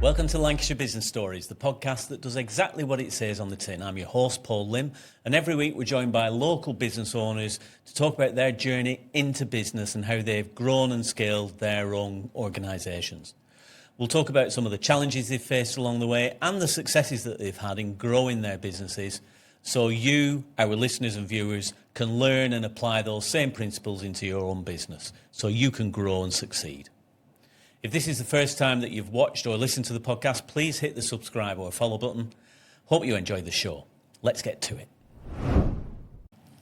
Welcome to Lancashire Business Stories, the podcast that does exactly what it says on the tin. I'm your host, Paul Lim, and every week we're joined by local business owners to talk about their journey into business and how they've grown and scaled their own organisations. We'll talk about some of the challenges they've faced along the way and the successes that they've had in growing their businesses, so you, our listeners and viewers, can learn and apply those same principles into your own business, so you can grow and succeed. If this is the first time that you've watched or listened to the podcast, please hit the subscribe or follow button. Hope you enjoyed the show. Let's get to it.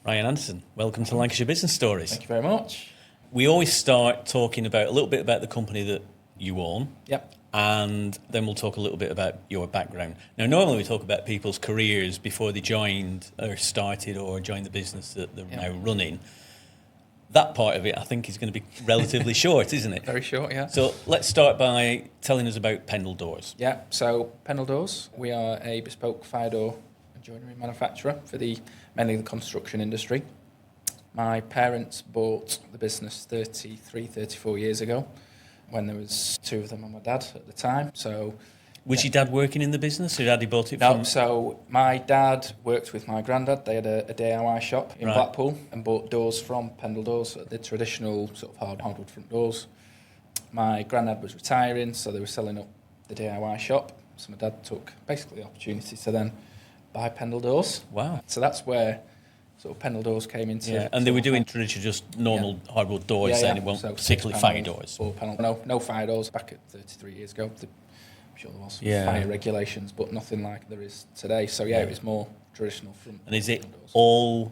Ryan Anderson, welcome to Lancashire Business Stories. Thank you very much. We always start talking about a little bit about the company that you own. Yep. And then we'll talk a little bit about your background. Now, normally we talk about people's careers before they joined or started or joined the business that they're now running. That part of it, I think, is going to be relatively short, isn't it? Very short, yeah. So let's start by telling us about Pendle Doors. Yeah, so Pendle Doors, we are a bespoke fire door and joinery manufacturer for mainly the construction industry. My parents bought the business 34 years ago when there was two of them and my dad at the time. So, was your dad working in the business, or had he bought it no, from? So my dad worked with my granddad. They had a DIY shop in Blackpool and bought doors from Pendle Doors, the traditional sort of hardwood front doors. My granddad was retiring, so they were selling up the DIY shop. So my dad took basically the opportunity to then buy Pendle Doors. Wow. So that's where sort of Pendle Doors came into. Yeah, and they were doing traditional, just normal hardwood doors then, it wasn't particularly fire doors. No fire doors back at 33 years ago. I'm sure there was fire regulations, but nothing like there is today. So it was more traditional front. And is it doors. all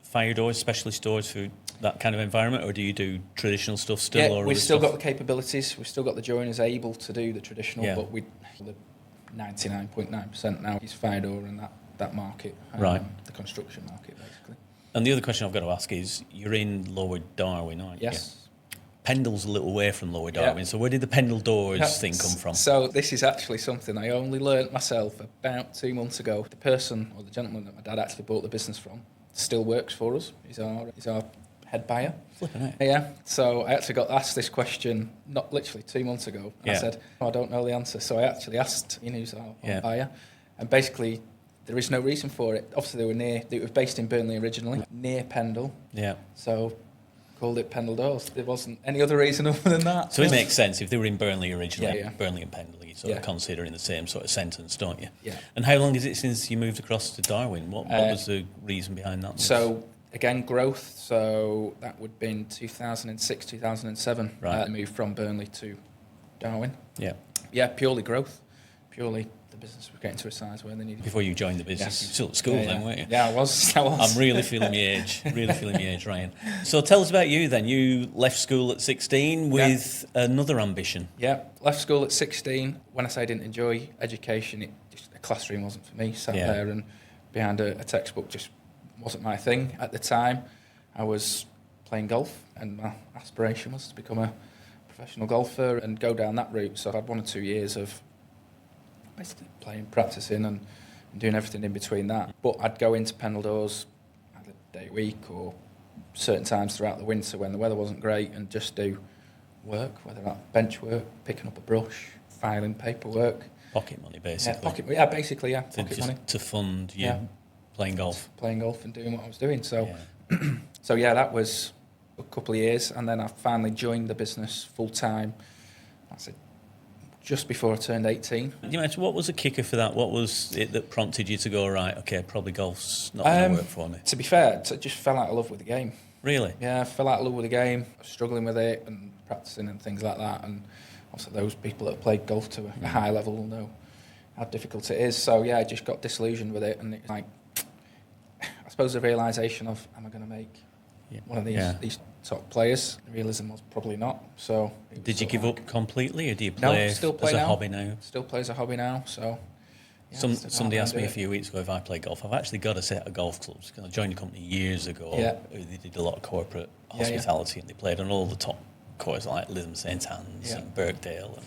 fire doors, specialist doors for that kind of environment, or do you do traditional stuff still? Yeah, or we've still got the capabilities. We've still got the joiners able to do the traditional, but the 99.9% now is fire door and that market, the construction market, basically. And the other question I've got to ask is, you're in Lower Darwen, aren't you? Yes. Pendle's a little way from Lower Darwen, so where did the Pendle Doors thing come from? So this is actually something I only learnt myself about 2 months ago. The person, or the gentleman that my dad actually bought the business from, still works for us. He's our head buyer. Flipping it. Yeah, so I actually got asked this question, not literally 2 months ago. I said, I don't know the answer. So I actually asked, who's our buyer. And basically, there is no reason for it. Obviously, they were based in Burnley originally, near Pendle. Yeah. So called it Pendle Doors. There wasn't any other reason other than that. So it makes sense. If they were in Burnley originally, Yeah. Burnley and Pendle, you sort of consider in the same sort of sentence, don't you? Yeah. And how long is it since you moved across to Darwen? What was the reason behind that? So, again, growth. So that would have been 2006, 2007. Right. I moved from Burnley to Darwen. Yeah. Yeah, purely growth. Purely the business was getting to a size where they needed. Before you joined the business, you were still at school then, weren't you? Yeah, I was. I'm really feeling my age. Ryan. So tell us about you then. You left school at 16 with another ambition. Yeah, left school at 16. When I say I didn't enjoy education, a classroom wasn't for me. Sat there and behind a textbook just wasn't my thing at the time. I was playing golf, and my aspiration was to become a professional golfer and go down that route. So I had 1 or 2 years of basically playing, practicing and doing everything in between that. But I'd go into Pendle Doors either day a week or certain times throughout the winter when the weather wasn't great and just do work, whether that bench work, picking up a brush, filing paperwork. Pocket money, basically. Basically. Pocket money. To fund you playing golf. Playing golf and doing what I was doing. So, that was a couple of years, and then I finally joined the business full time. I said, just before I turned 18. You mentioned, what was the kicker for that? What was it that prompted you to go, right, okay, probably golf's not going to work for me? To be fair, I just fell out of love with the game. Really? Yeah, I fell out of love with the game. I was struggling with it and practicing and things like that. And also those people that have played golf to a high level will know how difficult it is. So, I just got disillusioned with it. And it's like, I suppose the realisation of, am I going to make one of these top players? The realism was probably not. So, did you give up completely, or do you play still play as a now. hobby now? Still play as a hobby now. So, somebody asked me a few weeks ago if I play golf. I've actually got a set of golf clubs. I joined a company years ago. They did a lot of corporate hospitality, and they played on all the top courses like Lytham St Anne's and Birkdale and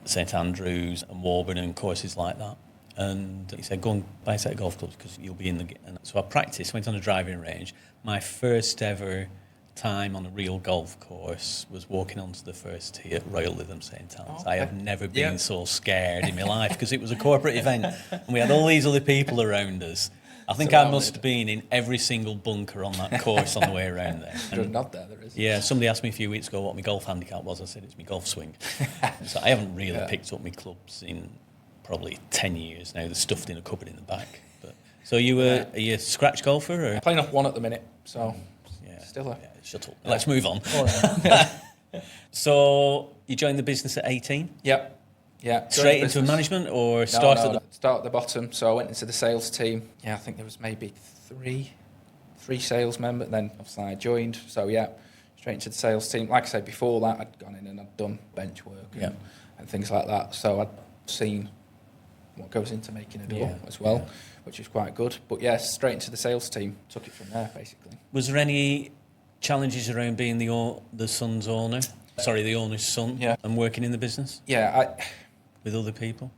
St Andrews and Warburton and courses like that. And he said, go and buy a set of golf clubs because you'll be in the game. And so I practiced, went on a driving range. My first ever time on a real golf course was walking onto the first tee at Royal Lytham St Albans. Okay. I have never been so scared in my life because it was a corporate event and we had all these other people around us. I think I must have been in every single bunker on that course on the way around there. There's not there is. Yeah, somebody asked me a few weeks ago what my golf handicap was. I said it's my golf swing. So I haven't really picked up my clubs in probably 10 years now. They're stuffed in a cupboard in the back. But so are you a scratch golfer? Or? Playing off one at the minute, so still a... Yeah, shut up. Let's move on. All right. So you joined the business at 18? Yep. Yeah. Straight into management or start at the bottom. So I went into the sales team. Yeah, I think there was maybe three sales members. Then obviously I joined. So yeah, straight into the sales team. Like I said before that, I'd gone in and I'd done bench work and things like that. So I'd seen what goes into making a door as well, which is quite good. But yeah, straight into the sales team. Took it from there basically. Was there any challenges around being the owner's son, and working in the business? Yeah, with other people?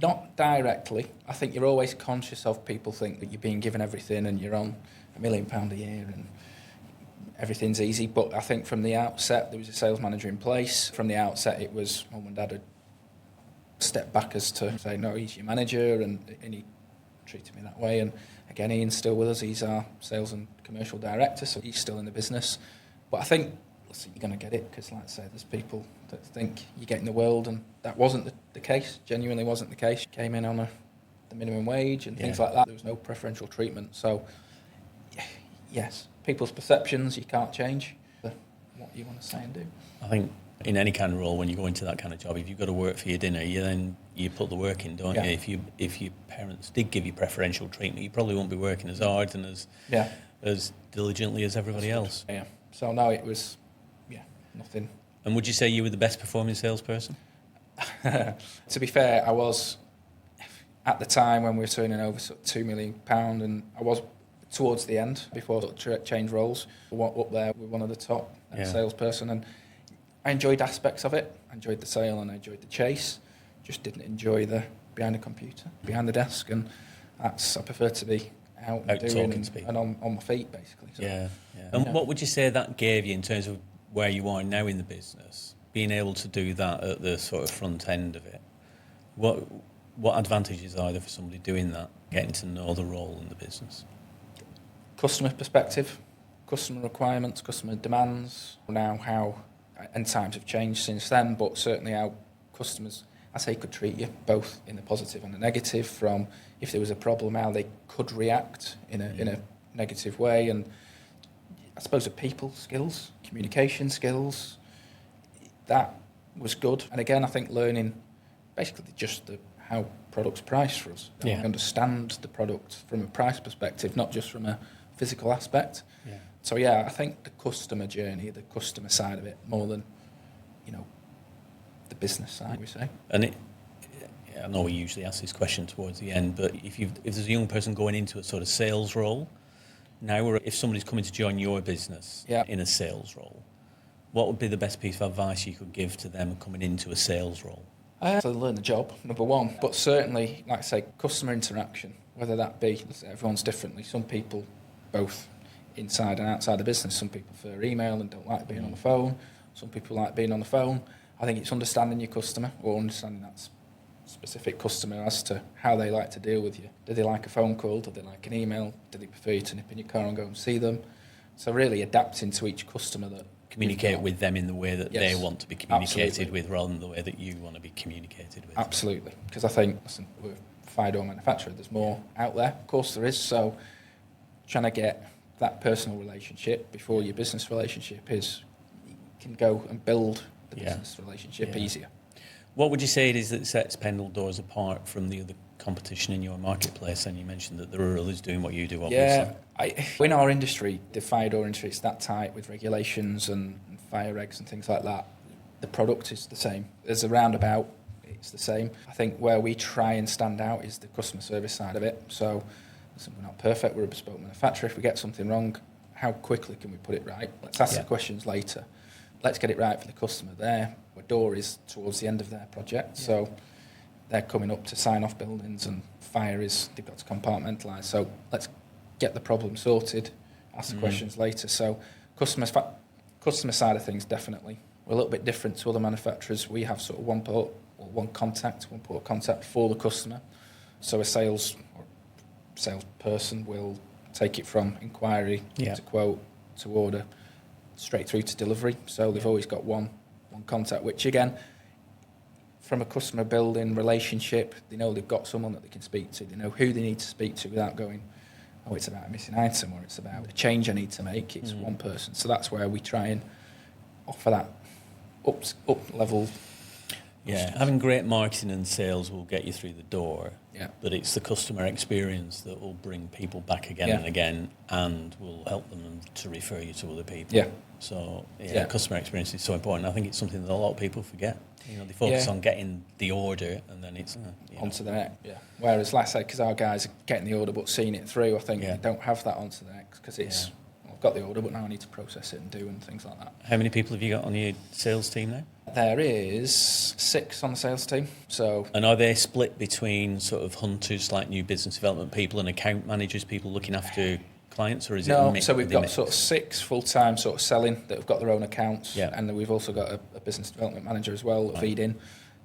Not directly. I think you're always conscious of people think that you're being given everything and you're on £1 million a year and everything's easy. But I think from the outset, there was a sales manager in place. From the outset, it was Mum and Dad had stepped back as to say, no, he's your manager, and he treated me that way. And again, Ian's still with us. He's our sales and commercial director, so he's still in the business. But I think, listen, you're going to get it, because like I say, there's people that think you're getting the world, and that wasn't the case, genuinely wasn't the case. Came in on the minimum wage and things like that. There was no preferential treatment. So, yes, people's perceptions you can't change. What you want to say and do. I think in any kind of role, when you go into that kind of job, if you've got to work for your dinner, you put the work in, don't you? If your parents did give you preferential treatment, you probably won't be working as hard and as diligently as everybody else. Yeah. So no, it was nothing. And would you say you were the best performing salesperson? To be fair, I was at the time when we were turning over sort of £2 million, and I was towards the end before I changed roles. Up there with one of the top salesperson, and I enjoyed aspects of it. I enjoyed the sale and I enjoyed the chase. Just didn't enjoy the behind the computer, behind the desk, and I prefer to be out doing and on my feet basically. So, And what would you say that gave you in terms of where you are now in the business, being able to do that at the sort of front end of it? What advantages are there for somebody doing that, getting to know the role in the business? Customer perspective, customer requirements, customer demands. Now and times have changed since then, but certainly how customers, I say, could treat you, both in the positive and the negative, from if there was a problem, how they could react in a negative way, and I suppose the people skills, communication skills, that was good. And again, I think learning basically just how products price for us. We understand the product from a price perspective, not just from a physical aspect. Yeah. So I think the customer journey, the customer side of it, more than the business side, we say. And I know we usually ask this question towards the end, but if there's a young person going into a sort of sales role now, or if somebody's coming to join your business in a sales role, what would be the best piece of advice you could give to them coming into a sales role? So learn the job, number one, but certainly, like I say, customer interaction, whether that be, everyone's differently. Some people, both inside and outside the business, some people prefer email and don't like being on the phone. Some people like being on the phone. I think it's understanding your customer, or understanding that specific customer as to how they like to deal with you. Do they like a phone call? Do they like an email? Do they prefer you to nip in your car and go and see them? So really adapting to each customer that communicate with them in the way that they want to be communicated with, rather than the way that you want to be communicated with. Absolutely, because I think, we're a fire door manufacturer, there's more out there, of course there is, so trying to get that personal relationship before your business relationship is, you can go and build the business relationship easier. What would you say it is that sets Pendle Doors apart from the other competition in your marketplace? And you mentioned that there are others doing what you do, obviously. In our industry, the fire door industry, it's that tight with regulations and fire regs and things like that. The product is the same. There's a roundabout, it's the same. I think where we try and stand out is the customer service side of it. So listen, we're not perfect, we're a bespoke manufacturer. If we get something wrong, how quickly can we put it right? Let's ask the questions later. Let's get it right for the customer there. Our door is towards the end of their project, so they're coming up to sign off buildings, and fire is, they've got to compartmentalise. So let's get the problem sorted ask the questions later. So customer side of things, definitely. We're a little bit different to other manufacturers. We have sort of one port of contact for the customer. So a salesperson will take it from inquiry to quote to order straight through to delivery. So they've always got one contact, which again, from a customer building relationship, they know they've got someone that they can speak to. They know who they need to speak to without going, oh, it's about a missing item or it's about a change I need to make. It's one person. So that's where we try and offer that up level. Yeah, having great marketing and sales will get you through the door. Yeah. But it's the customer experience that will bring people back again and again, and will help them to refer you to other people. Yeah. So customer experience is so important. I think it's something that a lot of people forget. You know, they focus on getting the order, and then it's onto the next. Yeah. Whereas, like I said, because our guys are getting the order but seeing it through, I think they don't have that onto the next because it's I've got the order, but now I need to process it and do and things like that. How many people have you got on your sales team now? There is 6 on the sales team. So, and are they split between sort of hunters, like new business development people, and account managers, people looking after clients, or is it a mix? So we've got sort of 6 full-time sort of selling that have got their own accounts, and then we've also got a business development manager as well that feed in.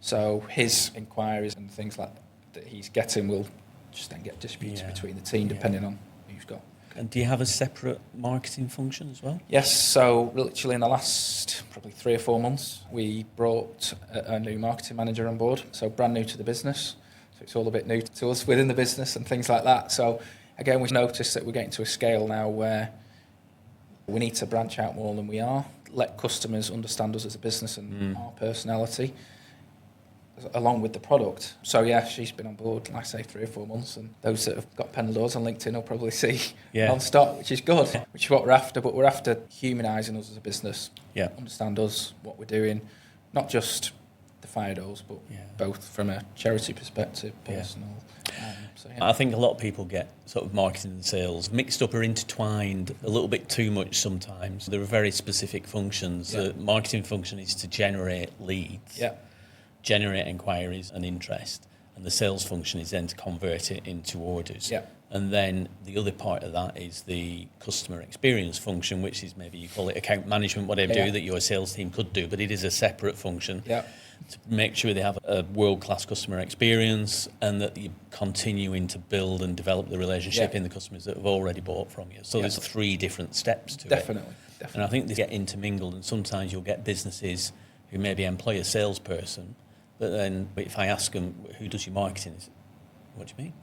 So his inquiries and things like that he's getting will just then get distributed between the team depending on who's got. And do you have a separate marketing function as well? Yes, so literally in the last probably 3 or 4 months, we brought a new marketing manager on board, so brand new to the business. So it's all a bit new to us within the business and things like that. So again, we've noticed that we're getting to a scale now where we need to branch out more than we are, let customers understand us as a business and our personality, along with the product. So yeah, she's been on board, like I say, 3 or 4 months, and those that have got Pendle Doors on LinkedIn will probably see non-stop, which is good, which is what we're after, but we're after humanising us as a business, understand us, what we're doing, not just the fire doors, but both from a charity perspective, personal. I think a lot of people get sort of marketing and sales mixed up or intertwined a little bit too much sometimes. There are very specific functions. The marketing function is to generate leads. Generate inquiries and interest, and the sales function is then to convert it into orders. And then the other part of that is the customer experience function, which is maybe you call it account management, whatever that your sales team could do, but it is a separate function to make sure they have a world-class customer experience and that you're continuing to build and develop the relationship in the customers that have already bought from you. So there's 3 different steps to it. Definitely. And I think they get intermingled, and sometimes you'll get businesses who maybe employ a salesperson, but then if I ask them, who does your marketing? What do you mean?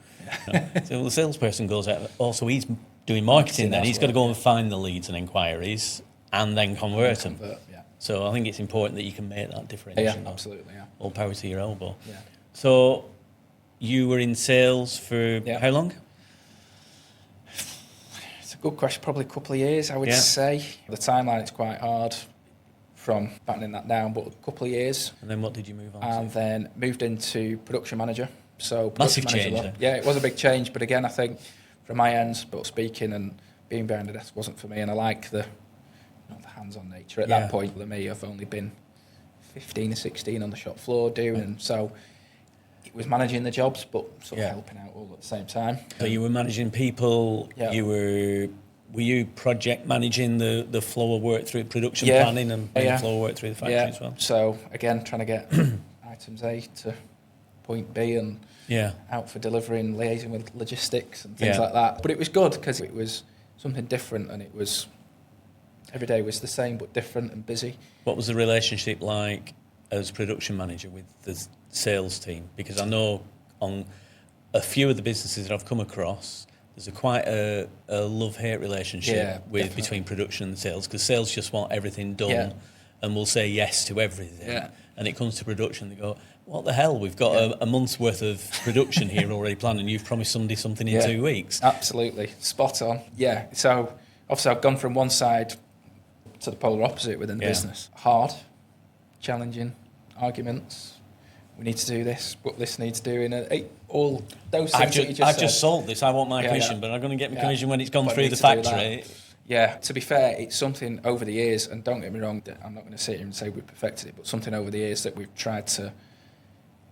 So the salesperson goes out, so he's doing marketing then. He's got to go and find the leads and inquiries and then convert them. So I think it's important that you can make that differentiation. Absolutely, All power to your elbow. Yeah. So you were in sales for how long? It's a good question. Probably a couple of years, I would say. The timeline is quite hard from battening that down, but a couple of years. And then what did you move on and to? Then moved into production manager. So massive change then. Yeah, it was a big change, but again, I think from my end, but speaking and being behind the desk wasn't for me, and I like the hands-on nature. At that point, for me, I've only been 15 or 16 on the shop floor doing, and so it was managing the jobs, but sort of helping out all at the same time. So you were managing people, were you project managing the flow of work through production planning and the flow of work through the factory as well? So again, trying to get items A to point B and out for delivery and liaising with logistics and things like that. But it was good because it was something different, and it was every day was the same but different and busy. What was the relationship like as production manager with the sales team? Because I know on a few of the businesses that I've come across, there's quite a love-hate relationship between production and sales, because sales just want everything done and will say yes to everything. And it comes to production, they go, what the hell, we've got a month's worth of production here already planned, and you've promised somebody something in 2 weeks. Absolutely, spot on. Yeah, so obviously I've gone from one side to the polar opposite within the business. Hard, challenging, arguments. We need to do this, but this needs doing. All those things that you just I've said. just sold this, I want my commission, but I'm going to get my commission when it's gone through the factory. Yeah, to be fair, it's something over the years, and don't get me wrong, I'm not going to sit here and say we've perfected it, but something over the years that we've tried to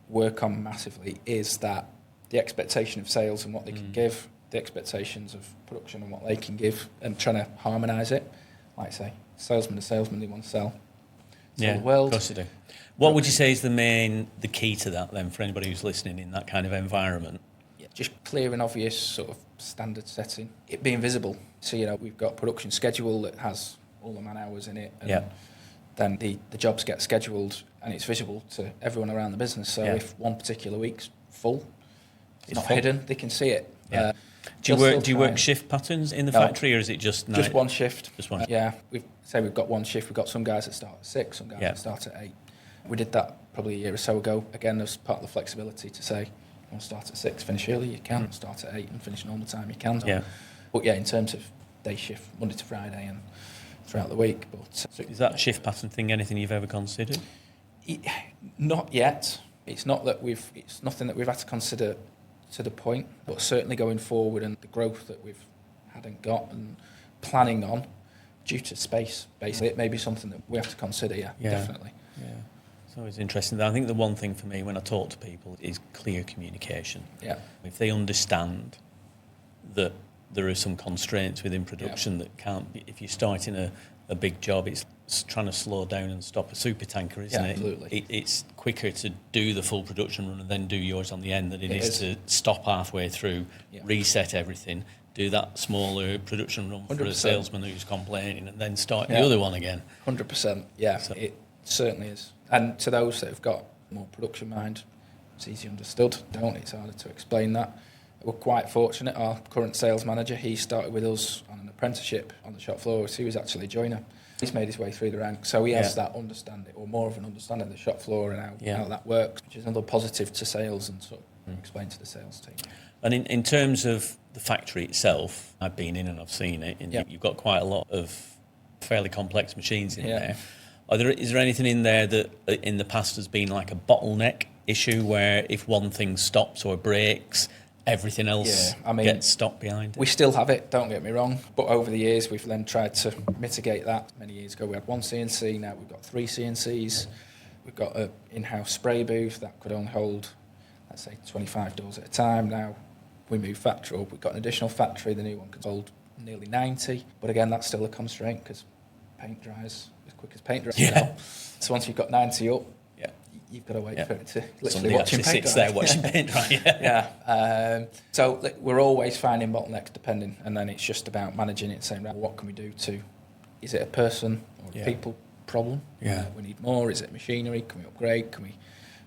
work on massively is that the expectation of sales and what they can give the expectations of production and what they can give, and trying to harmonise it. Like I say, salesman to salesman, they want to sell the world. Of course they do. What would you say is the key to that then, for anybody who's listening in that kind of environment? Yeah, just clear and obvious sort of standard setting. It being visible. So, we've got a production schedule that has all the man hours in it. And then the jobs get scheduled and it's visible to everyone around the business. So if one particular week's full, it's not hidden, they can see it. Yeah. Do you work shift patterns in the factory, or is it just night? Just one shift? Just one. Yeah, we've got one shift. We've got some guys that start at 6, some guys that start at 8. We did that probably a year or so ago. Again, as part of the flexibility to say, you want to start at 6, finish early, you can. Start at 8 and finish normal time, you can. Yeah. But in terms of day shift, Monday to Friday and throughout the week. But is that shift pattern thing anything you've ever considered? Not yet. It's not that it's nothing that we've had to consider to the point, but certainly going forward and the growth that we've had and got and planning on due to space, basically, it may be something that we have to consider, definitely. Yeah, it's always interesting. I think the one thing for me when I talk to people is clear communication. Yeah. If they understand that there are some constraints within production that can't be, if you're starting a big job, it's trying to slow down and stop a super tanker, isn't it? Absolutely. It's quicker to do the full production run and then do yours on the end than it is to stop halfway through, reset everything, do that smaller production run 100%. For a salesman who's complaining and then start the other one again. 100%, yeah. So it certainly is. And to those that have got more production mind, it's easy understood, it's harder to explain that. We're quite fortunate. Our current sales manager, he started with us on an apprenticeship on the shop floor. So he was actually a joiner. He's made his way through the ranks, so he has that understanding, or more of an understanding of the shop floor and how that works, which is another positive to sales and sort of explain to the sales team. And in terms of the factory itself, I've been in and I've seen it, and you've got quite a lot of fairly complex machines in there. Is there anything in there that in the past has been like a bottleneck issue where if one thing stops or breaks, everything else gets stopped behind it? We still have it, don't get me wrong, but over the years we've then tried to mitigate that. Many years ago we had one CNC, now we've got 3 CNCs. We've got an in-house spray booth that could only hold, let's say, 25 doors at a time. Now we moved factory up, we've got an additional factory, the new one can hold nearly 90, but again that's still a constraint because paint dries as quick as paint dries now. So once you've got 90 up, you've got to wait for it to literally somebody watch actually sits there watching paint dry. So we're always finding bottlenecks depending, and then it's just about managing it, saying, what can we do to, is it a person or a people problem? We need more. Is it machinery? Can we upgrade? Can we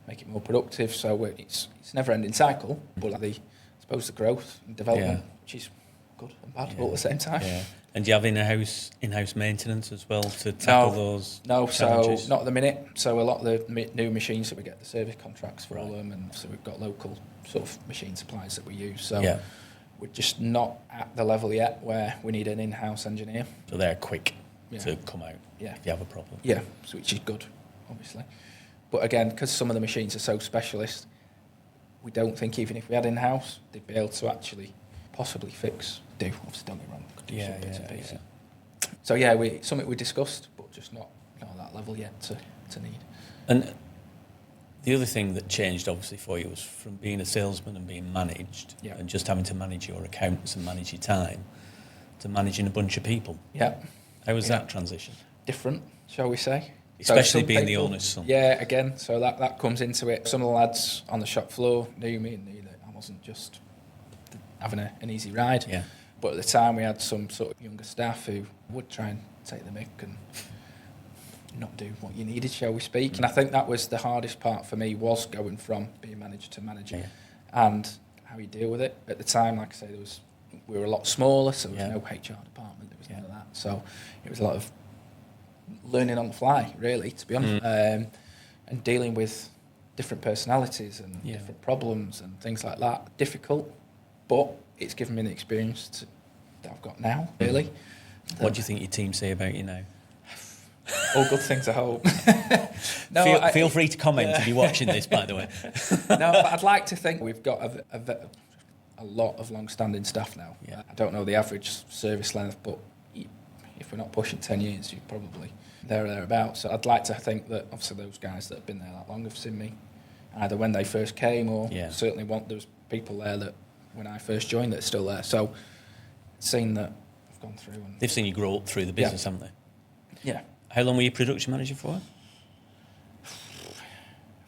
make it more productive? So it's a never-ending cycle, but I suppose the growth and development, which is good and bad all at the same time. And do you have in-house maintenance as well to tackle those challenges? So not at the minute. So a lot of the new machines that we get the service contracts for all of them, and so we've got local sort of machine suppliers that we use. So we're just not at the level yet where we need an in-house engineer. So they're quick to come out if you have a problem. Yeah, so which is good, obviously. But again, because some of the machines are so specialist, we don't think even if we had in-house, they'd be able to actually possibly fix. Obviously don't get me wrong. So something we discussed, but just not at that level yet to need. And the other thing that changed obviously for you was from being a salesman and being managed and just having to manage your accounts and manage your time to managing a bunch of people. Yeah. How was that transition? Different, shall we say? Especially being the owner's son. Yeah, again, so that comes into it. Some of the lads on the shop floor knew me and knew that I wasn't just having an easy ride. Yeah. But at the time we had some sort of younger staff who would try and take the mick and not do what you needed, shall we speak. And I think that was the hardest part for me, was going from being manager to manager and how you deal with it. At the time, like I say, we were a lot smaller, so there was no HR department, there was none of that. So it was a lot of learning on the fly, really, to be honest, and dealing with different personalities and different problems and things like that. Difficult, but it's given me the experience that I've got now, really. What do you think your team say about you now? All good things, I hope. Feel free to comment if you're watching this, by the way. No, but I'd like to think we've got a lot of long-standing staff now. I don't know the average service length, but if we're not pushing 10 years, you're probably there or thereabouts. So I'd like to think that obviously those guys that have been there that long have seen me, either when they first came or certainly there's people there that when I first joined that are still there. So seeing that I've gone through. And they've seen you grow up through the business, haven't they? Yeah. How long were you production manager for?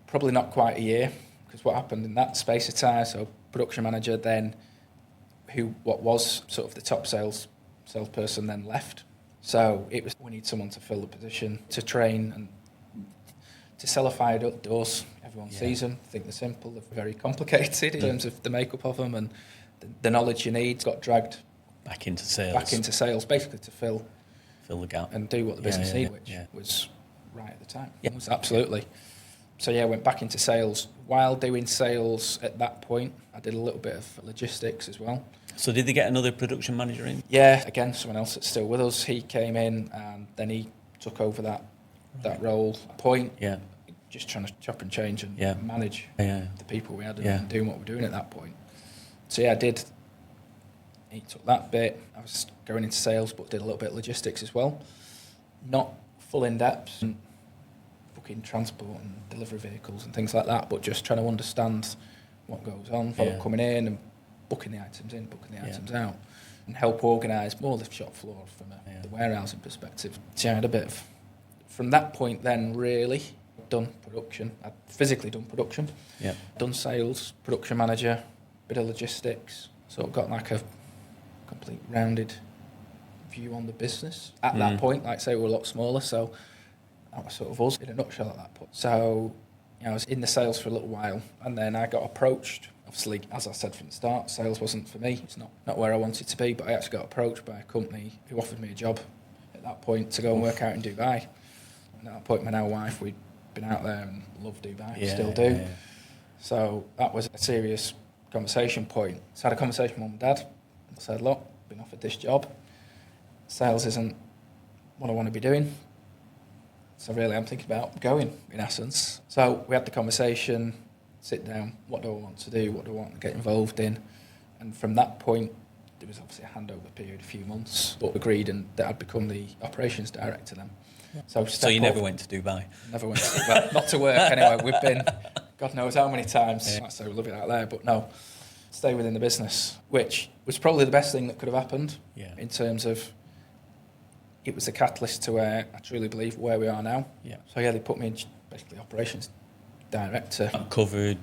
Probably not quite a year, because what happened in that space of time, so production manager then, what was sort of the top salesperson then left. So it was, we need someone to fill the position, to train and to sell a fire doors. Everyone sees them, think they're simple, they're very complicated in terms of the makeup of them, and the knowledge you need got dragged back into sales, basically to fill the gap and do what the business needed, which was right at the time. It was absolutely. So I went back into sales. While doing sales at that point, I did a little bit of logistics as well. So did they get another production manager in? Yeah, again, someone else that's still with us. He came in and then he took over that role. Just trying to chop and change and manage the people we had and doing what we're doing at that point. So I did. He took that bit. I was going into sales, but did a little bit of logistics as well. Not full in depth, and booking transport and delivery vehicles and things like that, but just trying to understand what goes on, coming in and booking the items in, booking the items out, and help organise more the shop floor from the warehousing perspective. So I had a bit of, from that point then really, done production. I'd physically done production, done sales, production manager, bit of logistics, so I've got like a complete rounded view on the business. At that point, like I say, we were a lot smaller, so that was sort of us in a nutshell at that point. So I was in the sales for a little while, and then I got approached. Obviously, as I said from the start, sales wasn't for me. It's not where I wanted to be, but I actually got approached by a company who offered me a job at that point to go and work out in Dubai. And at that point, my now wife, we'd been out there and loved Dubai, still do. Yeah. So that was a serious conversation point. So I had a conversation with Mum and Dad. I said, look, been offered this job. Sales isn't what I want to be doing. So really I'm thinking about going, in essence. So we had the conversation, sit down, what do I want to do, what do I want to get involved in? And from that point, there was obviously a handover period, a few months, but agreed and that I'd become the operations director then. Yeah. So you never went to Dubai? Never went to Dubai, not to work anyway. We've been, God knows how many times, so we love it out there, but no. Stay within the business, which was probably the best thing that could have happened in terms of it was a catalyst to where I truly believe where we are now. Yeah. So they put me in basically operations director. Covered?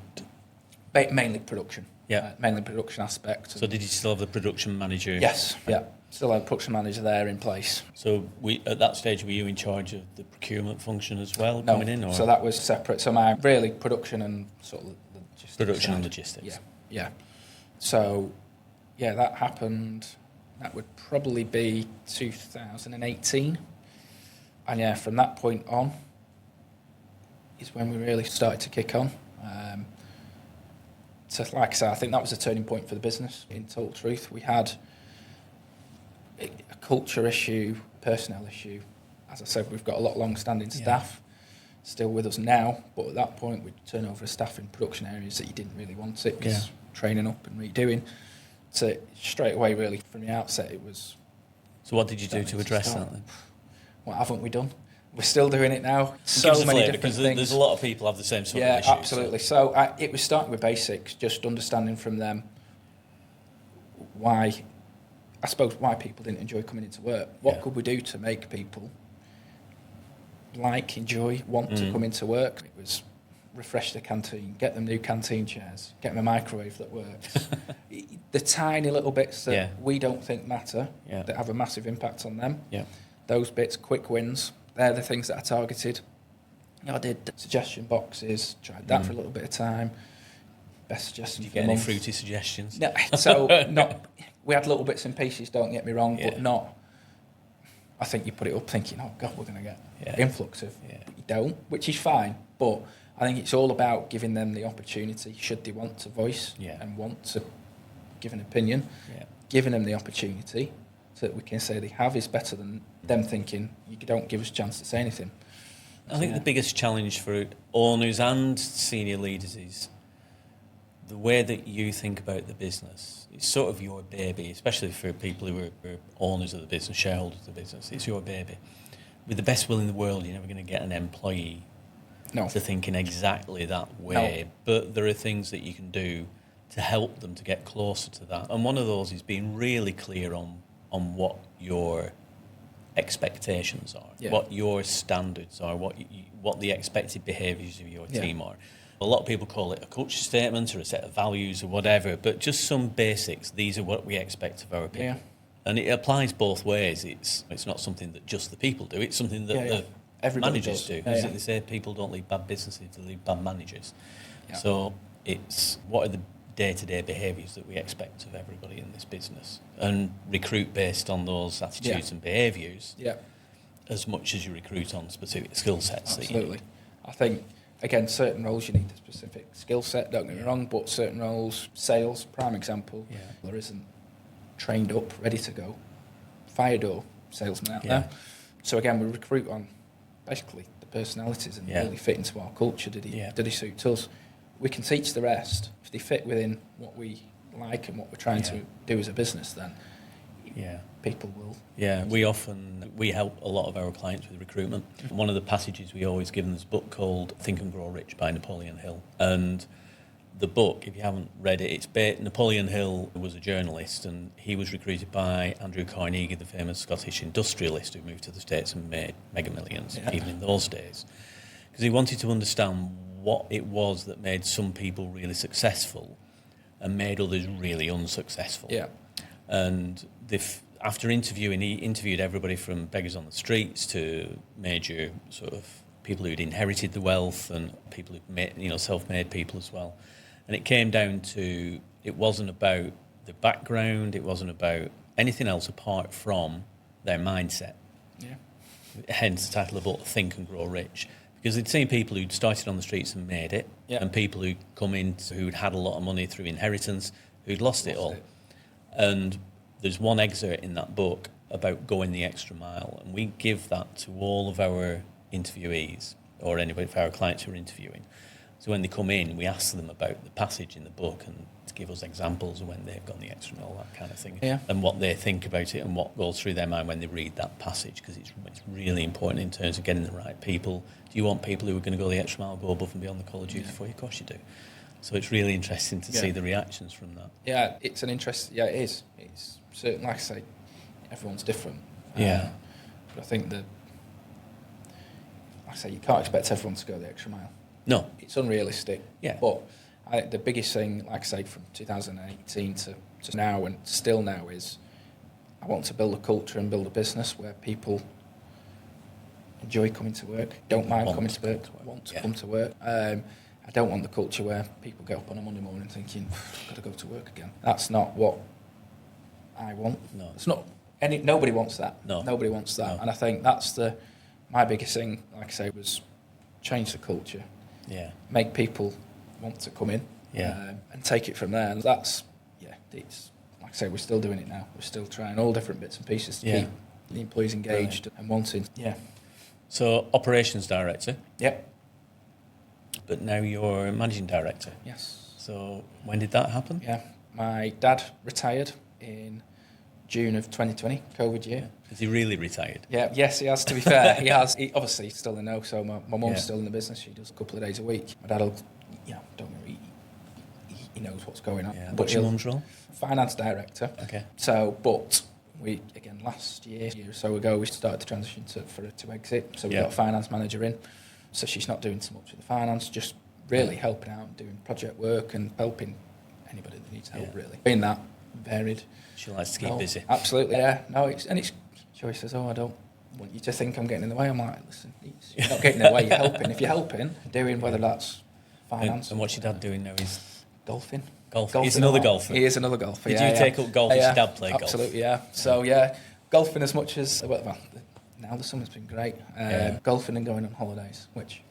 Mainly production. Yeah. Mainly production aspect. So did you still have the production manager? Yes, yeah. Still had a production manager there in place. So at that stage, were you in charge of the procurement function as well, coming in? Or? So that was separate. So my really production and sort of logistics. Production and logistics. Yeah. So, that happened. That would probably be 2018. And from that point on is when we really started to kick on. So like I said, I think that was a turning point for the business, in total truth. We had a culture issue, personnel issue. As I said, we've got a lot of long-standing staff still with us now, but at that point we'd turn over staff in production areas that you didn't really want it. Training up and redoing. So straight away, really, from the outset, it was... So what did you do to address that then? What haven't we done? We're still doing it now. So many different things. There's a lot of people have the same sort of issues. Yeah, absolutely. So it was starting with basics, just understanding from them why people didn't enjoy coming into work. What could we do to make people enjoy, want to come into work? It was... refresh the canteen, get them new canteen chairs, get them a microwave that works. The tiny little bits that we don't think matter, that have a massive impact on them. Yeah. Those bits, quick wins, they're the things that I targeted. I did suggestion boxes, tried that for a little bit of time. Best suggestion. Did you get any fruity suggestions? No, so we had little bits and pieces, don't get me wrong, but not... I think you put it up thinking, oh God, we're going to get influx of... But you don't, which is fine, but... I think it's all about giving them the opportunity, should they want to voice and want to give an opinion, giving them the opportunity so that we can say they have is better than them thinking, you don't give us a chance to say anything. I think the biggest challenge for owners and senior leaders is the way that you think about the business. It's sort of your baby, especially for people who are owners of the business, shareholders of the business. It's your baby. With the best will in the world, you're never going to get an employee to think in exactly that way. No. But there are things that you can do to help them to get closer to that. And one of those is being really clear on what your expectations are, what your standards are, what the expected behaviours of your team are. A lot of people call it a culture statement or a set of values or whatever, but just some basics. These are what we expect of our people. Yeah. And it applies both ways. It's not something that just the people do. It's something that the managers do. Because they say people don't lead bad businesses, they lead bad managers. Yeah. So it's what are the day-to-day behaviours that we expect of everybody in this business, and recruit based on those attitudes and behaviours as much as you recruit on specific skill sets. Absolutely. I think, again, certain roles you need a specific skill set, don't get me wrong, but certain roles, sales, prime example, there isn't trained up, ready to go, fire door salesman out there. So again, we recruit on basically the personalities and really fit into our culture. Did he suit us? We can teach the rest. If they fit within what we like and what we're trying to do as a business, then people will. Yeah, we help a lot of our clients with recruitment. One of the passages we always give them is a book called Think and Grow Rich by Napoleon Hill. And the book, if you haven't read it, Napoleon Hill was a journalist, and he was recruited by Andrew Carnegie, the famous Scottish industrialist who moved to the States and made mega millions, even in those days. Because he wanted to understand what it was that made some people really successful and made others really unsuccessful. Yeah. And after interviewing, he interviewed everybody from beggars on the streets to major sort of people who'd inherited the wealth and people who'd made, self-made people as well. And it came down to, it wasn't about the background, it wasn't about anything else apart from their mindset. Yeah. Hence the title of the book, Think and Grow Rich. Because they'd seen people who'd started on the streets and made it, and people who'd come in who'd had a lot of money through inheritance, who'd lost it all. And there's one excerpt in that book about going the extra mile, and we give that to all of our interviewees or anybody for our clients who are interviewing. So when they come in, we ask them about the passage in the book and to give us examples of when they've gone the extra mile, that kind of thing, and what they think about it and what goes through their mind when they read that passage, because it's really important in terms of getting the right people. Do you want people who are going to go the extra mile, go above and beyond the call of duty for you? Of course you do. So it's really interesting to see the reactions from that. Yeah, it's an interest. Yeah, it is. It's certain, like I say, everyone's different. Yeah. But I think like I say, you can't expect everyone to go the extra mile. No. It's unrealistic. Yeah. But the biggest thing, like I say, from 2018 to now and still now is I want to build a culture and build a business where people enjoy coming to work, don't mind coming to work, want to come to work. I don't want the culture where people get up on a Monday morning thinking, I've got to go to work again. That's not what I want. No. It's not. Nobody wants that. No. Nobody wants that. No. And I think that's my biggest thing, like I say, was change the culture. Yeah. Make people want to come in. Yeah. And take it from there. And that's, it's, like I say, we're still doing it now. We're still trying all different bits and pieces to keep the employees engaged and wanting. Yeah. So, operations director. Yep. But now you're managing director. Yes. So, when did that happen? Yeah. My dad retired in June of 2020, COVID year. Is he really retired? Yeah, yes, he has, to be fair. He has. Obviously, he's still in know, so my mum's still in the business. She does a couple of days a week. My dad will, don't worry, he knows what's going on. Yeah. What's your mum's role? Finance director. Okay. So, but we, again, last year or so ago, we started the transition for her to exit. So we got a finance manager in. So she's not doing so much with the finance, just really helping out, doing project work and helping anybody that needs help, really. Being that varied. She likes to keep busy. Absolutely, yeah. No, she always says, I don't want you to think I'm getting in the way. I'm like, listen, you're not getting in the way, you're helping. If you're helping, doing whether that's finance. And what's your dad doing now? He's golfing. He's another golfer. He is another golfer. Did you take up golf? Did your dad play golf? Absolutely, yeah. So golfing as much as now the summer's been great. Golfing and going on holidays, which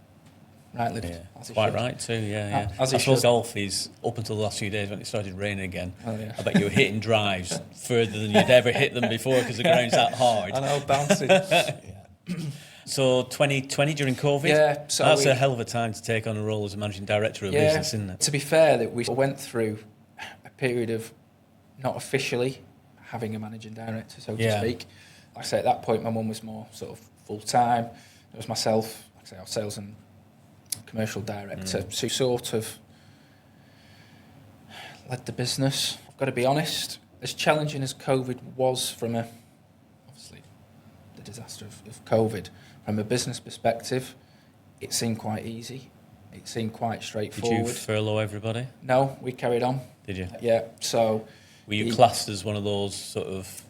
right lived. Yeah. Quite right too. Yeah. I suppose golf is up until the last few days when it started raining again. Oh, yeah. I bet you were hitting drives further than you'd ever hit them before because the ground's that hard. I know, bouncing. So 2020 during COVID. Yeah. So that's a hell of a time to take on a role as a managing director of a business, isn't it? To be fair, that we went through a period of not officially having a managing director, so to speak. Like I say, at that point, my mum was more sort of full-time. It was myself, like I say, our sales and commercial director, to sort of led the business. I've got to be honest, as challenging as COVID was obviously, the disaster of COVID, from a business perspective, it seemed quite easy. It seemed quite straightforward. Did you furlough everybody? No, we carried on. Did you? Yeah, so... Were you classed as one of those sort of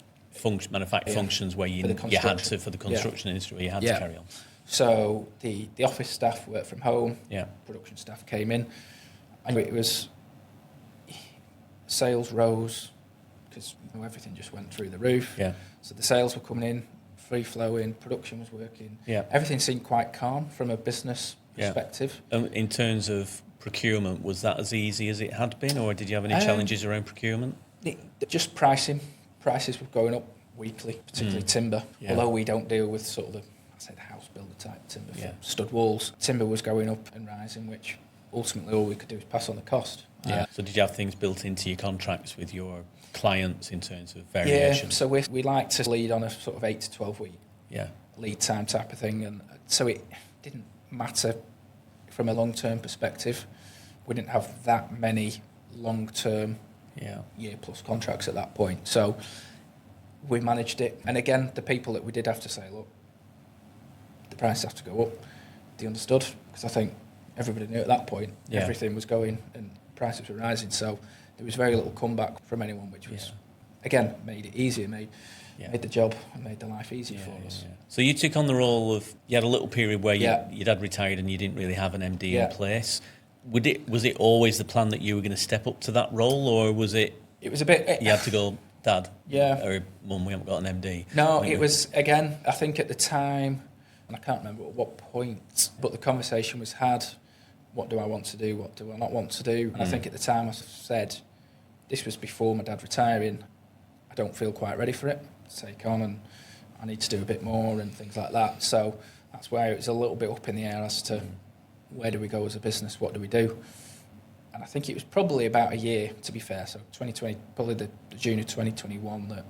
manufacturing functions where you had to, for the construction industry, where you had to carry on? So the office staff worked from home, production staff came in, and it was... Sales rose, because everything just went through the roof. Yeah. So the sales were coming in, free-flowing, production was working. Yeah. Everything seemed quite calm from a business perspective. In terms of procurement, was that as easy as it had been, or did you have any challenges around procurement? Just pricing. Prices were going up weekly, particularly timber. Yeah. Although we don't deal with sort of the house builder type timber for stud walls. Timber was going up and rising, which ultimately all we could do was pass on the cost. Yeah. So did you have things built into your contracts with your clients in terms of variation? Yeah, so we like to lead on a sort of 8 to 12 week lead time type of thing, and so it didn't matter from a long-term perspective. We didn't have that many long-term year-plus contracts at that point, so we managed it. And again, the people that we did have to say, look, the prices have to go up, they understood, because I think everybody knew at that point everything was going and prices were rising, so there was very little comeback from anyone, which was again made it easier, made the job and made the life easier for us. So you took on the role of, you had a little period where your dad retired and you didn't really have an MD in place. Was it always the plan that you were going to step up to that role, or was it? It was a bit. You had to go, Dad. Or Mum, we haven't got an MD. No, it was again. I think at the time, and I can't remember at what point, but the conversation was had. What do I want to do? What do I not want to do? And I think at the time I said, this was before my dad retiring, I don't feel quite ready for it to take on, and I need to do a bit more and things like that. So that's where it was a little bit up in the air as to where do we go as a business, what do we do? And I think it was probably about a year, to be fair. So 2020, probably the June of 2021 that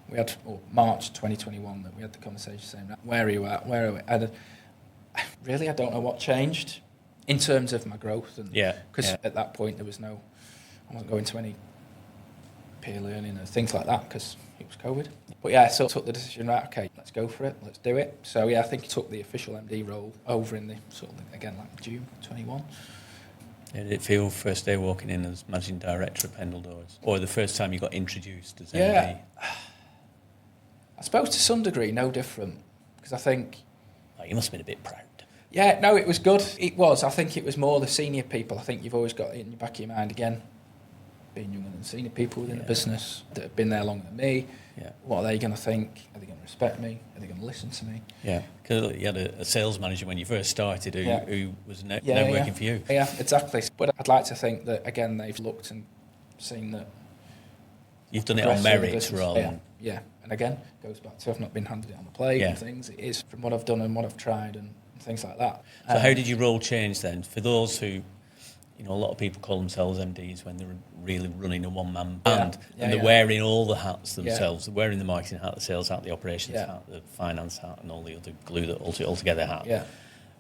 we had, or March 2021 that we had the conversation saying, where are you at? Where are we? And really, I don't know what changed in terms of my growth. And because at that point I wasn't going to any peer learning and things like that because it was COVID. But so I took the decision, right, okay, let's go for it, let's do it. So I think I took the official MD role over in the sort of, again, like June 21. Did it feel first day walking in as managing director of Pendle Doors, or the first time you got introduced as MD? I suppose to some degree no different, because I think... you must have been a bit proud. Yeah, no, it was good. It was. I think it was more the senior people. I think you've always got it in the back of your mind, again, being younger than senior people within the business that have been there longer than me. Yeah. What are they going to think? Are they going to respect me? Are they going to listen to me? Yeah, because you had a sales manager when you first started who was now working for you. Yeah, exactly. But I'd like to think that, again, they've looked and seen that... You've done it on merit rather than... Yeah, and again, it goes back to I've not been handed it on the plate and things. It is from what I've done and what I've tried and things like that. So how did your role change then? For those who, a lot of people call themselves MDs when they're really running a one-man band and they're wearing all the hats themselves. They're wearing the marketing hat, the sales hat, the operations hat, the finance hat and all the other glue that altogether hat. Yeah.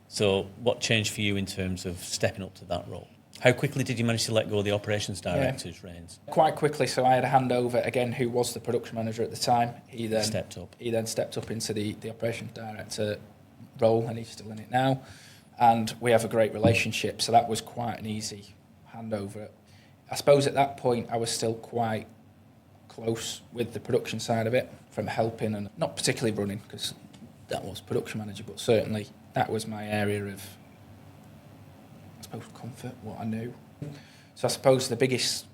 So what changed for you in terms of stepping up to that role? How quickly did you manage to let go of the operations director's reins? Quite quickly. So I had a handover, again, who was the production manager at the time. He then stepped up into the operations director role, and he's still in it now. And we have a great relationship, so that was quite an easy handover. I suppose at that point I was still quite close with the production side of it, from helping and not particularly running, because that was production manager, but certainly that was my area of, I suppose, comfort, what I knew. So I suppose the biggest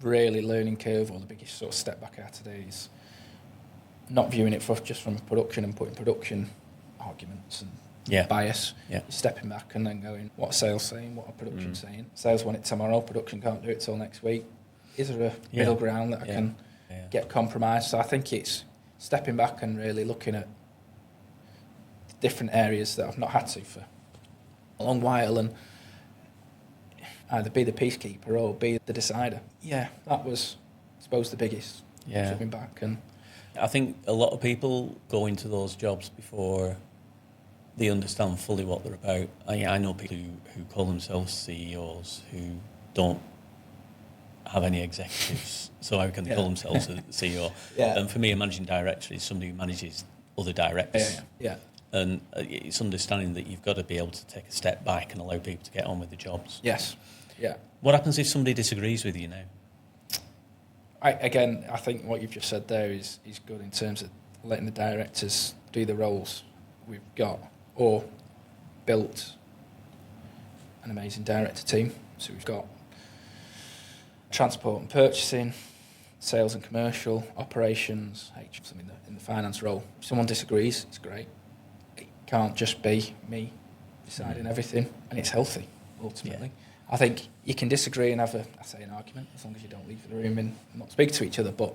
really learning curve, or the biggest sort of step back out today, is not viewing it just from production and putting production arguments and bias. Yeah. Stepping back and then going, what are sales saying? What are production saying? Sales want it tomorrow, production can't do it till next week. Is there a middle ground that I can get compromised? So I think it's stepping back and really looking at different areas that I've not had to for a long while, and either be the peacekeeper or be the decider. Yeah, that was, I suppose, the biggest. Stepping back. And I think a lot of people go into those jobs before they understand fully what they're about. I know people who call themselves CEOs who don't have any executives, so how can they call themselves a CEO? And for me, a managing director is somebody who manages other directors. And it's understanding that you've got to be able to take a step back and allow people to get on with the jobs. Yes. Yeah. What happens if somebody disagrees with you now? I think what you've just said there is good in terms of letting the directors do the roles we've got, or built an amazing director team. So we've got transport and purchasing, sales and commercial, operations, in the finance role. If someone disagrees, it's great. It can't just be me deciding everything, and it's healthy, ultimately. I think you can disagree and have an argument, as long as you don't leave the room and not speak to each other, but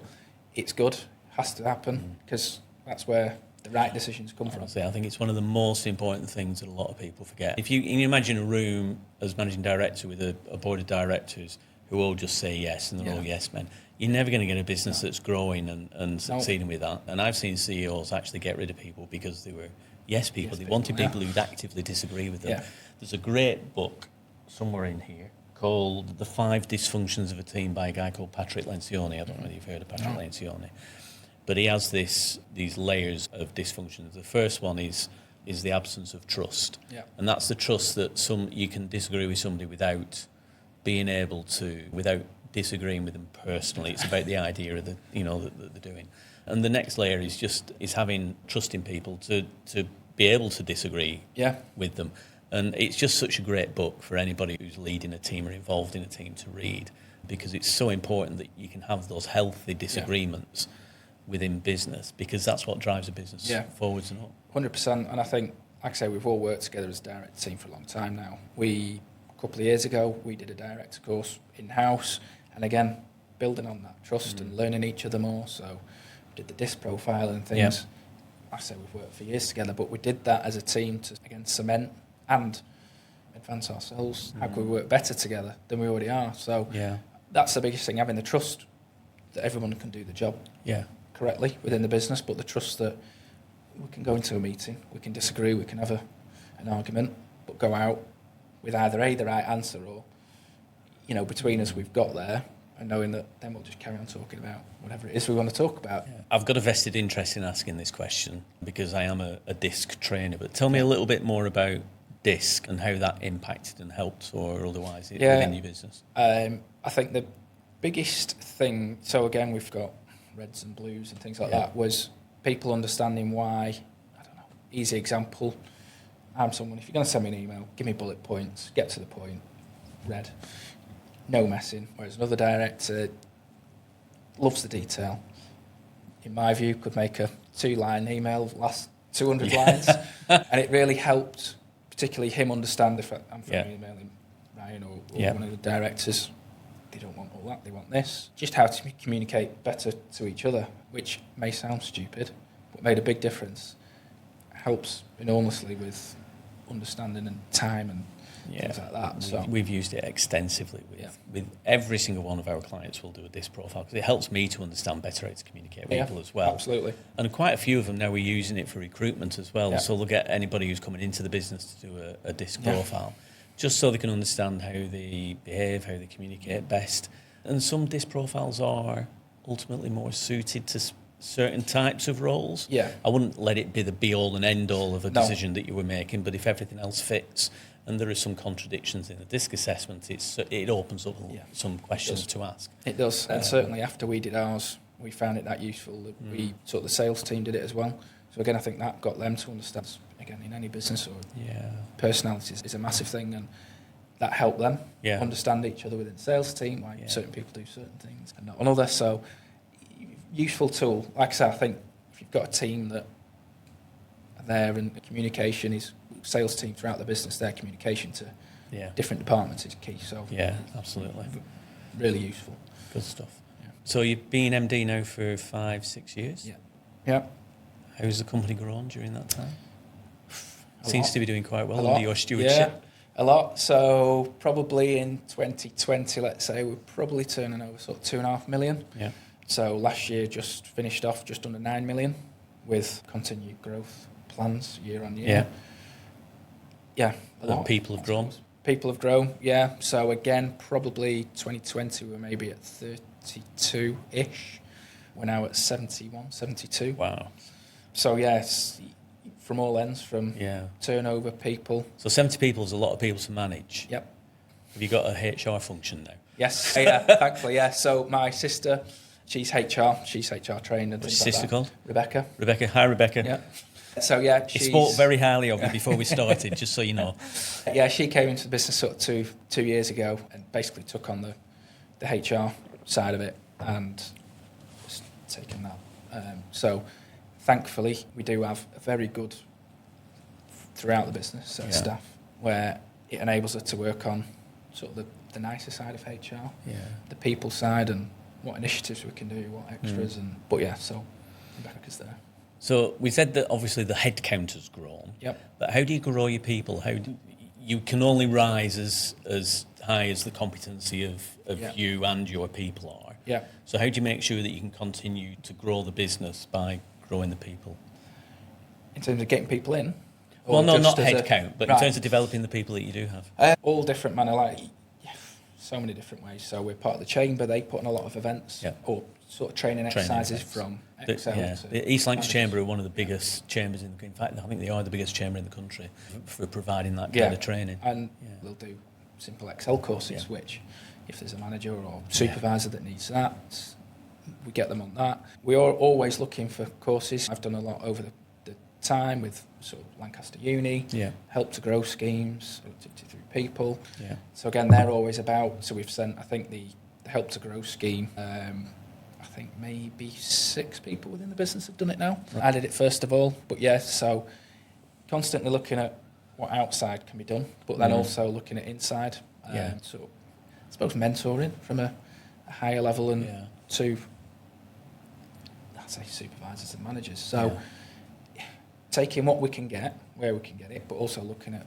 it's good, has to happen, because that's where the right decisions come from. I think it's one of the most important things that a lot of people forget. If you imagine a room as managing director with a board of directors who all just say yes and they're all yes men, you're never going to get a business that's growing and succeeding with that. And I've seen CEOs actually get rid of people because they were yes people. They wanted people who'd actively disagree with them. Yeah. There's a great book somewhere in here called The 5 Dysfunctions of a Team by a guy called Patrick Lencioni. I don't know whether you've heard of Patrick Lencioni. But he has these layers of dysfunctions. The first one is the absence of trust. Yeah. And that's the trust that you can disagree with somebody without being able to, without disagreeing with them personally. It's about the idea of that they're doing. And the next layer is having trust in people to be able to disagree with them. And it's just such a great book for anybody who's leading a team or involved in a team to read, because it's so important that you can have those healthy disagreements within business, because that's what drives a business forwards and up. 100%. And I think, like I say, we've all worked together as a director team for a long time now. A couple of years ago, we did a director course in-house, and again, building on that trust and learning each other more. So we did the disc profile and things. Yeah. Like I say, we've worked for years together, but we did that as a team to, again, cement and advance ourselves. How can we work better together than we already are? So that's the biggest thing, having the trust that everyone can do the job correctly within the business, but the trust that we can go into a meeting, we can disagree, we can have an argument, but go out with either the right answer or, between us we've got there, and knowing that then we'll just carry on talking about whatever it is we want to talk about. Yeah. I've got a vested interest in asking this question because I am a disc trainer, but tell me a little bit more about disc and how that impacted and helped or otherwise within your business. I think the biggest thing, so again we've got reds and blues and things like that, was people understanding why. I don't know, easy example, I'm someone, if you're going to send me an email, give me bullet points, get to the point, red, no messing, whereas another director loves the detail. In my view, could make a 2-line email last 200 lines, and it really helped, particularly him understand if I'm emailing Ryan or one of the directors. They don't want all that, they want this. Just how to communicate better to each other, which may sound stupid, but made a big difference. Helps enormously with understanding and time and things like that. So we've used it extensively with every single one of our clients. We'll do a disc profile because it helps me to understand better how to communicate with people as well. Absolutely. And quite a few of them now we're using it for recruitment as well. So they'll get anybody who's coming into the business to do a disc profile, just so they can understand how they behave, how they communicate best. And some disc profiles are ultimately more suited to certain types of roles. I wouldn't let it be the be-all and end-all of a decision that you were making, but if everything else fits and there are some contradictions in the disc assessment, it opens up some questions to ask. It does, and certainly after we did ours, we found it that useful that we the sales team did it as well. So again, I think that got them to understand, again, in any business or personalities is a massive thing, and that helped them understand each other within the sales team, why certain people do certain things and not another. So useful tool. Like I said, I think if you've got a team that are there and the communication is, sales team throughout the business, their communication to different departments is key. So absolutely. Really useful. Good stuff. Yeah. So you've been MD now for 5-6 years? Yeah. How's the company grown during that time? Seems to be doing quite well under your stewardship. Yeah, a lot. So probably in 2020, let's say, we're probably turning over sort of 2.5 million. Yeah. So last year just finished off just under 9 million with continued growth plans year on year. Yeah. A lot of people have grown. People have grown, yeah. So again, probably 2020 we're maybe at 32-ish. We're now at 71, 72. Wow. So yes, from all ends, from Yeah. turnover, people. So 70 people is a lot of people to manage. Yep. Have you got a HR function now? Yes, yeah, thankfully, yeah. So my sister, she's HR trained. And What's things your sister like called? Rebecca. Rebecca. Hi, Rebecca. Yeah. So yeah, She spoke very highly of you before we started, just so you know. Yeah, she came into the business sort of two years ago and basically took on the HR side of it and just taken that. So thankfully, we do have a very good throughout the business set of staff where it enables us to work on sort of the nicer side of HR, the people side, and what initiatives we can do, what extras, but yeah, so Rebecca's there. So we said that obviously the headcount has grown. Yep. But how do you grow your people? You can only rise as high as the competency of you and your people are. Yeah. So how do you make sure that you can continue to grow the business by growing the people? In terms of getting people in? Well, no, not just as headcount, but in terms of developing the people that you do have. All different manner, so many different ways. So we're part of the chamber. They put on a lot of events or sort of training exercises from Excel. The East Lancs Chamber are one of the biggest chambers in fact, I think they are the biggest chamber in the country for providing that kind of training. And they'll do simple Excel courses, which if there's a manager or supervisor that needs that, we get them on that. We are always looking for courses. I've done a lot over the time with sort of Lancaster Uni, Help to Grow schemes, 53 people. Yeah. So again, they're always about. So we've sent, I think the Help to Grow scheme. I think maybe 6 people within the business have done it now. Right. I did it first of all, but so constantly looking at what outside can be done, but then also looking at inside. So I suppose mentoring from a higher level and to, I'd say, supervisors and managers. So taking what we can get, where we can get it, but also looking at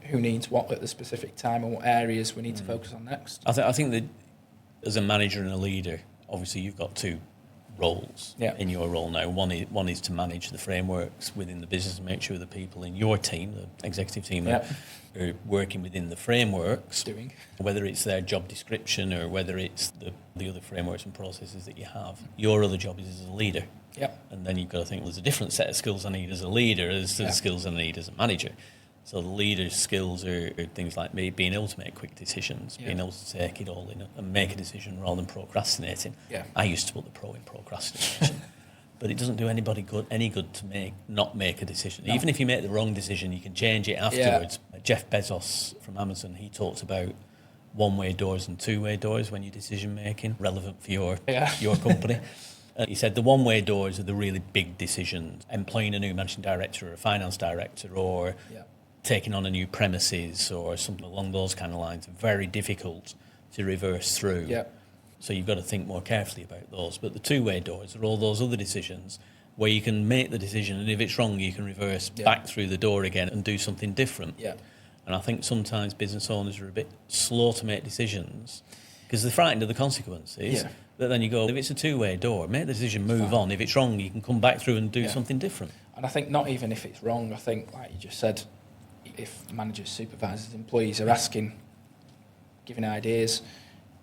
who needs what at the specific time and what areas we need to focus on next. I think that as a manager and a leader, obviously you've got 2 roles in your role now. One is to manage the frameworks within the business and make sure the people in your team, the executive team, are working within the frameworks, whether it's their job description or whether it's the other frameworks and processes that you have. Your other job is as a leader. And then you've got to think, well, there's a different set of skills I need as a leader as to the skills I need as a manager. So the leader's skills are things like me being able to make quick decisions, being able to take it all in and make a decision rather than procrastinating. I used to put the pro in procrastination, but it doesn't do anybody any good to not make a decision. No. Even if you make the wrong decision, you can change it afterwards. Jeff Bezos from Amazon, he talked about one-way doors and two-way doors when you're decision making, relevant for your company. He said the one-way doors are the really big decisions, employing a new managing director or a finance director or taking on a new premises or something along those kind of lines, very difficult to reverse through. So you've got to think more carefully about those. But the two-way doors are all those other decisions where you can make the decision and if it's wrong, you can reverse back through the door again and do something different. And I think sometimes business owners are a bit slow to make decisions because they're frightened of the consequences. But then you go, if it's a two-way door, make the decision, move on. If it's wrong, you can come back through and do something different. And I think not even if it's wrong, I think, like you just said, if managers, supervisors, employees are giving ideas,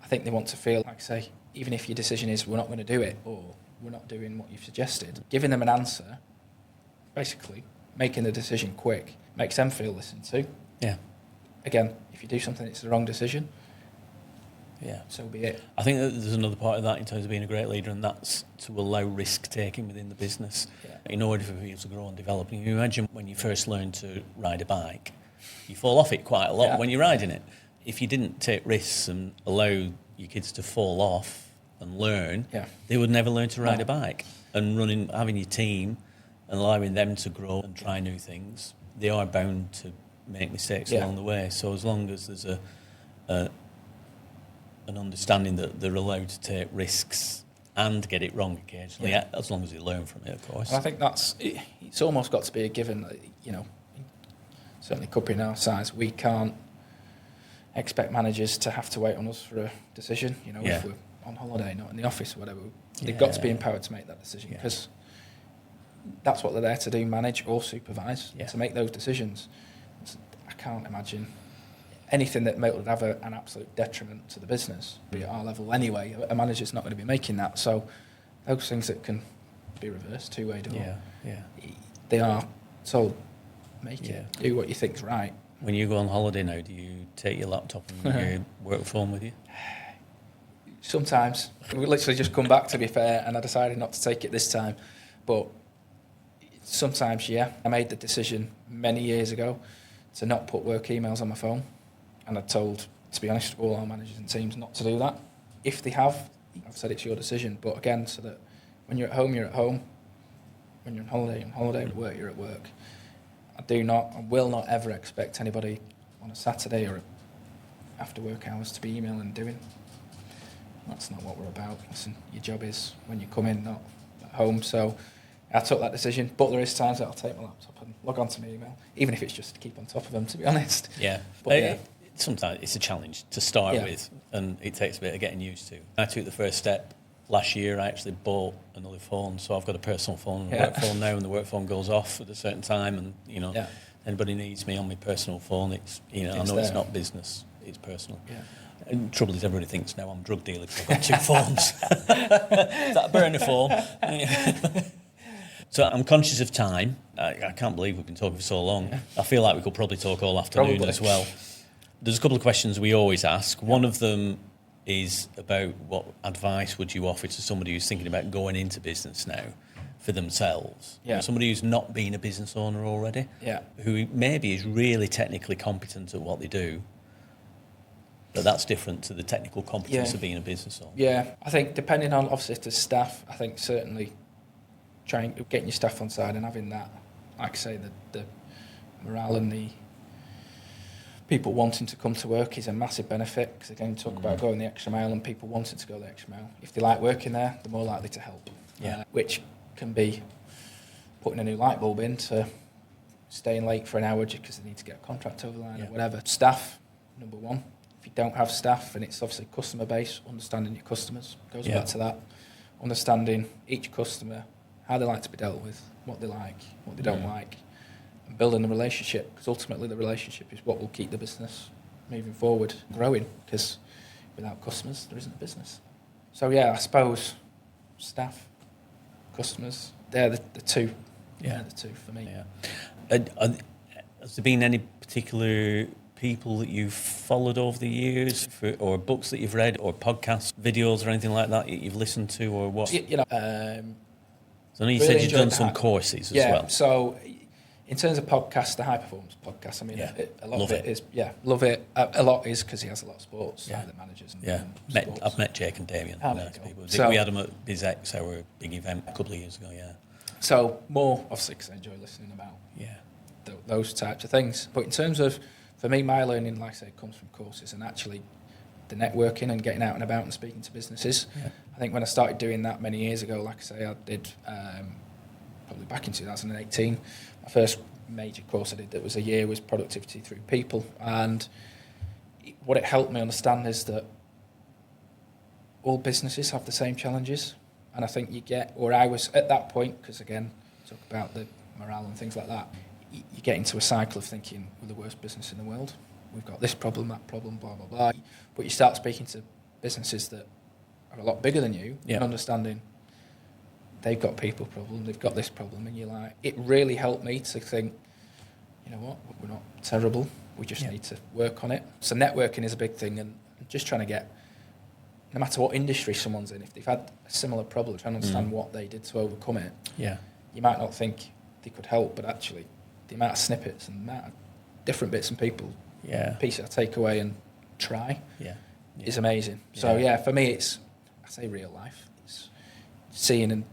I think they want to feel, like say, even if your decision is we're not going to do it or we're not doing what you've suggested, giving them an answer, basically making the decision quick, makes them feel listened to. Again, if you do something it's the wrong decision, so be it. I think that there's another part of that in terms of being a great leader, and that's to allow risk-taking within the business in order for people to grow and develop. And you imagine when you first learn to ride a bike, you fall off it quite a lot when you're riding it. If you didn't take risks and allow your kids to fall off and learn, they would never learn to ride a bike. And having your team and allowing them to grow and try new things, they are bound to make mistakes along the way. So as long as there's an understanding that they're allowed to take risks and get it wrong occasionally, as long as they learn from it, of course. And I think it's almost got to be a given, certainly company our size, we can't expect managers to have to wait on us for a decision, if we're on holiday, not in the office or whatever. They've got to be empowered to make that decision because that's what they're there to do, manage or supervise, to make those decisions. I can't imagine anything that would have an absolute detriment to the business, be at our level anyway, a manager's not going to be making that. So those things that can be reversed, two-way door, they are told, make it, do what you think's right. When you go on holiday now, do you take your laptop and your work phone with you? Sometimes. We literally just come back, to be fair, and I decided not to take it this time. But sometimes, yeah. I made the decision many years ago to not put work emails on my phone. And I told, to be honest, all our managers and teams not to do that. If they have, I've said it's your decision. But again, so that when you're at home, you're at home. When you're on holiday, you're on holiday. At work, you're at work. I will not ever expect anybody on a Saturday or after work hours to be emailing and doing. That's not what we're about. Listen, your job is when you come in, not at home. So I took that decision. But there is times that I'll take my laptop and log on to my email, even if it's just to keep on top of them, to be honest. Yeah. But sometimes it's a challenge to start with, and it takes a bit of getting used to. I took the first step last year. I actually bought another phone, so I've got a personal phone and a work phone now, and the work phone goes off at a certain time, and anybody needs me on my personal phone, it's I know it's not business, it's personal. Yeah. And the trouble is, everybody thinks now I'm a drug dealer because I've got two phones. Is that a burner phone? So I'm conscious of time. I can't believe we've been talking for so long. I feel like we could probably talk all afternoon as well. There's a couple of questions we always ask. One of them is about what advice would you offer to somebody who's thinking about going into business now for themselves? Yeah. Somebody who's not been a business owner already, who maybe is really technically competent at what they do, but that's different to the technical competence of being a business owner. Yeah, I think depending on, obviously, the staff, I think certainly getting your staff on side and having that, like I say, the morale and the people wanting to come to work is a massive benefit, because again, talk about going the extra mile and people wanting to go the extra mile. If they like working there, they're more likely to help, which can be putting a new light bulb in, to staying late for an hour just because they need to get a contract over the line or whatever. Staff, number one. If you don't have staff, and it's obviously customer base, understanding your customers goes back to that. Understanding each customer, how they like to be dealt with, what they like, what they don't like, and building a relationship, because ultimately the relationship is what will keep the business moving forward, growing, because without customers, there isn't a business. So yeah, I suppose staff, customers, they're the two. Yeah, the two for me. Yeah. Has there been any particular people that you've followed over the years, or books that you've read, or podcasts, videos, or anything like that you've listened to, or what? So I know you said you've done some courses as well. So in terms of podcasts, the high performance podcast, I mean, a lot of it is, love it. A lot is because he has a lot of sports, the managers. And I've met Jake and Damien. People. So, we had them at BizX, our big event, a couple of years ago. So more, obviously, because I enjoy listening about those types of things. But in terms of, for me, my learning, like I say, comes from courses and actually the networking and getting out and about and speaking to businesses. Yeah. I think when I started doing that many years ago, like I say, I did probably back in 2018. My first major course I did that was a year was productivity through people. And what it helped me understand is that all businesses have the same challenges. And I think I was at that point, because again, talk about the morale and things like that, you get into a cycle of thinking, we're the worst business in the world. We've got this problem, that problem, blah, blah, blah. But you start speaking to businesses that are a lot bigger than you and understanding they've got people problem, they've got this problem, and you're like, it really helped me to think, you know what, we're not terrible, we just need to work on it. So networking is a big thing, and just trying to get, no matter what industry someone's in, if they've had a similar problem, trying to understand what they did to overcome it. Yeah. You might not think they could help, but actually the amount of snippets and the amount of different bits and pieces I take away and try is amazing. So for me it's, I say real life, it's seeing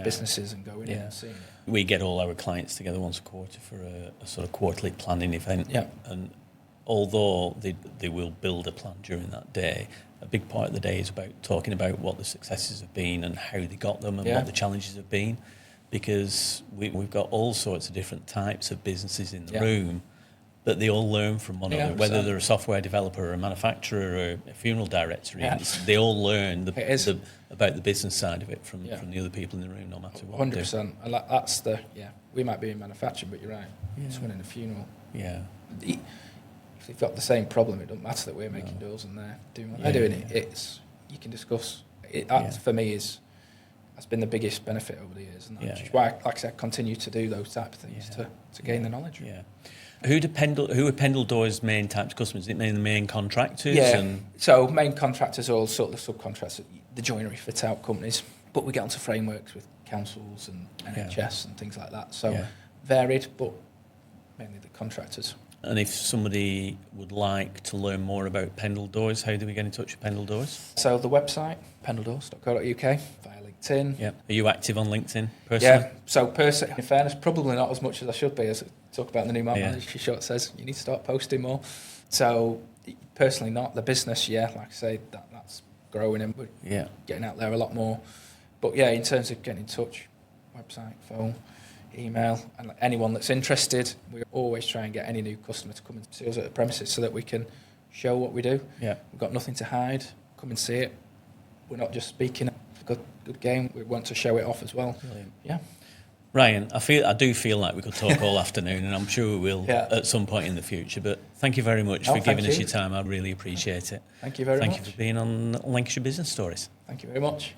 businesses and going in and seeing it. We get all our clients together once a quarter for a sort of quarterly planning event, and although they will build a plan during that day, a big part of the day is about talking about what the successes have been and how they got them and what the challenges have been, because we've got all sorts of different types of businesses in the room, but they all learn from one another, whether they're a software developer or a manufacturer or a funeral director. They all learn about the business side of it from the other people in the room, no matter what. 100%. And that's we might be in manufacturing, but you're right. Someone in a funeral. Yeah. If if you've got the same problem, it doesn't matter that we're making doors and they're doing what they're doing. It's you can discuss. That for me has been the biggest benefit over the years, and that's why, like I said, I continue to do those type of things to gain the knowledge. Yeah. Who are Pendle Doors' main types of customers? Is it mainly the main contractors? Yeah. And So main contractors are all sort of the subcontractors, the joinery fit out companies, but we get onto frameworks with councils and NHS and things like that. So varied, but mainly the contractors. And if somebody would like to learn more about Pendle Doors, how do we get in touch with Pendle Doors? So the website, pendledoors.co.uk, via LinkedIn. Yeah. Are you active on LinkedIn personally? Yeah. So in fairness, probably not as much as I should be. As I talk about in the new map, she short says you need to start posting more. So personally, not the business. Yeah, like I say, that's growing and we're getting out there a lot more. But yeah, in terms of getting in touch, website, phone, email, and anyone that's interested, we always try and get any new customer to come and see us at the premises so that we can show what we do. Yeah. We've got nothing to hide. Come and see it. We're not just speaking a good game. We want to show it off as well. Brilliant. Yeah. Ryan, I do feel like we could talk all afternoon, and I'm sure we will at some point in the future. But thank you very much for giving us your time. I really appreciate it. Thank you very much. Thank you for being on Lancashire Business Stories. Thank you very much.